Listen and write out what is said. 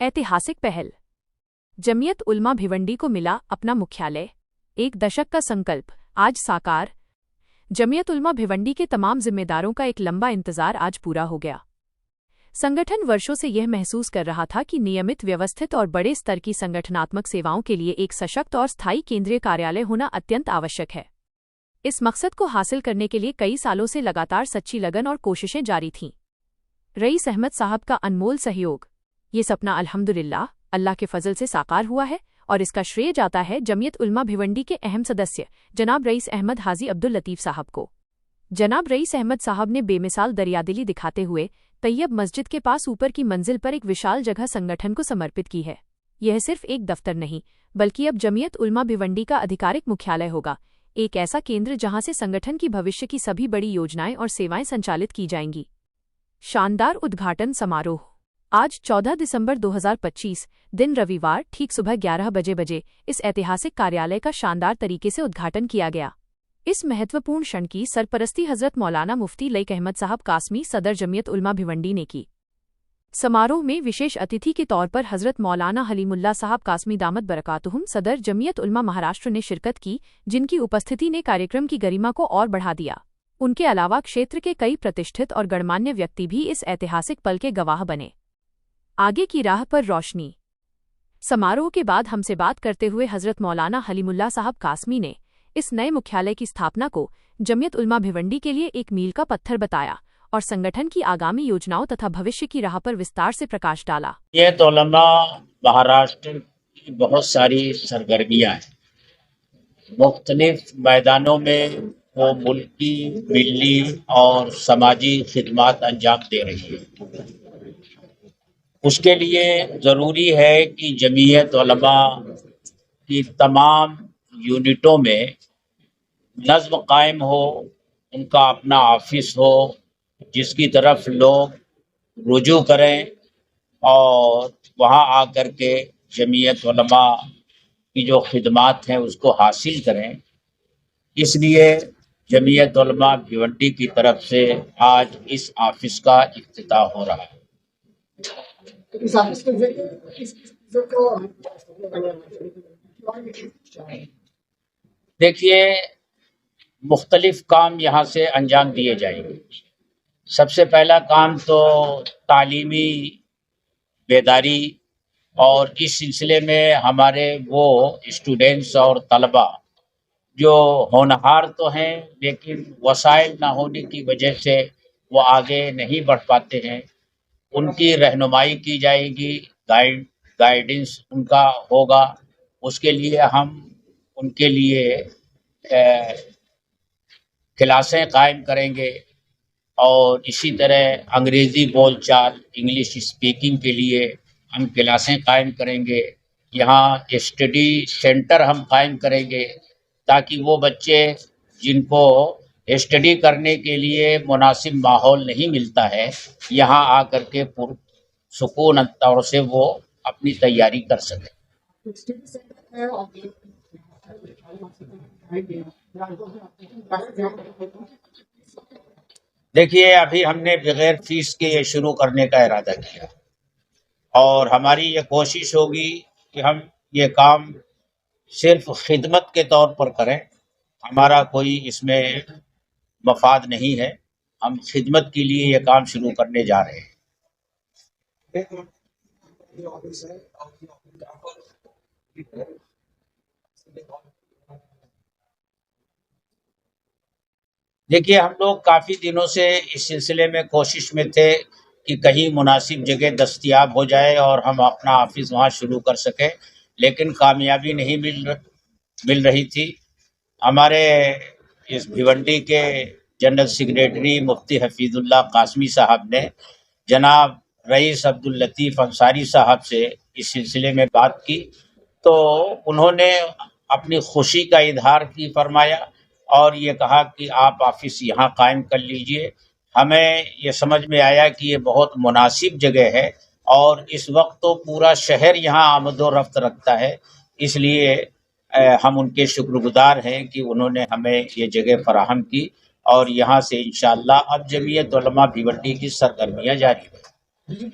ऐतिहासिक पहल। जमीयत उलमा भिवंडी को मिला अपना मुख्यालय। एक दशक का संकल्प आज साकार। जमीयत उलमा भिवंडी के तमाम जिम्मेदारों का एक लंबा इंतजार आज पूरा हो गया। संगठन वर्षों से यह महसूस कर रहा था कि नियमित, व्यवस्थित और बड़े स्तर की संगठनात्मक सेवाओं के लिए एक सशक्त और स्थायी केंद्रीय कार्यालय होना अत्यंत आवश्यक है। इस मकसद को हासिल करने के लिए कई सालों से लगातार सच्ची लगन और कोशिशें जारी थीं। रईस अहमद साहब का अनमोल सहयोग, ये सपना अल्हम्दुलिल्लाह अल्लाह के फजल से साकार हुआ है और इसका श्रेय जाता है जमीयत उलमा भिवंडी के अहम सदस्य जनाब रईस अहमद हाजी अब्दुल लतीफ़ साहब को। जनाब रईस अहमद साहब ने बेमिसाल दरियादिली दिखाते हुए तैयब मस्जिद के पास ऊपर की मंजिल पर एक विशाल जगह संगठन को समर्पित की है। यह सिर्फ एक दफ्तर नहीं, बल्कि अब जमीयत उलमा भिवंडी का आधिकारिक मुख्यालय होगा, एक ऐसा केंद्र जहां से संगठन की भविष्य की सभी बड़ी योजनाएं और सेवाएं संचालित की जाएंगी। शानदार उद्घाटन समारोह आज 14 दिसंबर 2025 दिन रविवार ठीक सुबह 11 बजे इस ऐतिहासिक कार्यालय का शानदार तरीके से उद्घाटन किया गया। इस महत्वपूर्ण क्षण की सरपरस्ती हजरत मौलाना मुफ्ती लईक अहमद साहब कासमी सदर जमीयत उलमा भिवंडी ने की। समारोह में विशेष अतिथि के तौर पर हजरत मौलाना हलीमुल्लाह साहब कासमी दामत बरकातुहुम सदर जमीयत उलमा महाराष्ट्र ने शिरकत की, जिनकी उपस्थिति ने कार्यक्रम की गरिमा को और बढ़ा दिया। उनके अलावा क्षेत्र के कई प्रतिष्ठित और गणमान्य व्यक्ति भी इस ऐतिहासिक पल के गवाह बने। आगे की राह पर रोशनी। समारोह के बाद हमसे बात करते हुए हजरत मौलाना हलीमुल्लाह साहब कासमी ने इस नए मुख्यालय की स्थापना को जमीयत उलमा भिवंडी के लिए एक मील का पत्थर बताया और संगठन की आगामी योजनाओं तथा भविष्य की राह पर विस्तार से प्रकाश डाला। जमीयत उलमा महाराष्ट्र की बहुत सारी सरगर्मियां हैं। मुख्तलिफ मैदानों में वो मुल्की, मिली और समाजी खिदमात अंजाम दे रही है। उसके लिए ज़रूरी है कि जमीयत उलमा की तमाम यूनिटों में नज़्म कायम हो, उनका अपना ऑफिस हो जिसकी तरफ लोग रुजू करें और वहाँ आकर के जमीयत उलमा की जो खिदमात हैं उसको हासिल करें। इसलिए जमीयत उलमा भिवंडी की तरफ से आज इस ऑफिस का इफ्तिताह हो रहा है। इस ऑफिस के देखिए, मुख्तलिफ काम यहाँ से अंजाम दिए जाएंगे। सबसे पहला काम तो तालीमी बेदारी, और इस सिलसिले में हमारे वो स्टूडेंट्स और तलबा जो होनहार तो हैं लेकिन वसाइल ना होने की वजह से वो आगे नहीं बढ़ पाते हैं, उनकी रहनुमाई की जाएगी, गाइडेंस उनका होगा। उसके लिए हम उनके लिए क्लासें कायम करेंगे और इसी तरह अंग्रेज़ी बोलचाल, इंग्लिश स्पीकिंग के लिए हम क्लासें कायम करेंगे। यहाँ स्टडी सेंटर हम कायम करेंगे ताकि वो बच्चे जिनको स्टडी करने के लिए मुनासिब माहौल नहीं मिलता है, यहाँ आकर के सुकून तौर से वो अपनी तैयारी कर सकें। देखिए, अभी हमने बगैर फीस के ये शुरू करने का इरादा किया और हमारी ये कोशिश होगी कि हम ये काम सिर्फ खिदमत के तौर पर करें। हमारा कोई इसमें मफाद नहीं है, हम खिदमत के लिए ये काम शुरू करने जा रहे हैं। देखिए, हम लोग काफ़ी दिनों से इस सिलसिले में कोशिश में थे कि कहीं मुनासिब जगह दस्तयाब हो जाए और हम अपना ऑफिस वहाँ शुरू कर सकें, लेकिन कामयाबी नहीं मिल रही थी। हमारे इस भिवंडी के जनरल सेक्रेटरी मुफ्ती हफीजुल्लाह कासमी साहब ने जनाब रईस अब्दुल लतीफ़ अंसारी साहब से इस सिलसिले में बात की, तो उन्होंने अपनी खुशी का इजहार की फरमाया और ये कहा कि आप ऑफिस यहाँ कायम कर लीजिए। हमें ये समझ में आया कि ये बहुत मुनासिब जगह है और इस वक्त तो पूरा शहर यहाँ आमद-ओ-रफ्त रखता है, इसलिए हम उनके शुक्रगुजार हैं कि उन्होंने हमें ये जगह फराहम की और यहाँ से इंशाअल्लाह अब जमीयत उलमा भिवंडी की सरगर्मियाँ जारी हैं।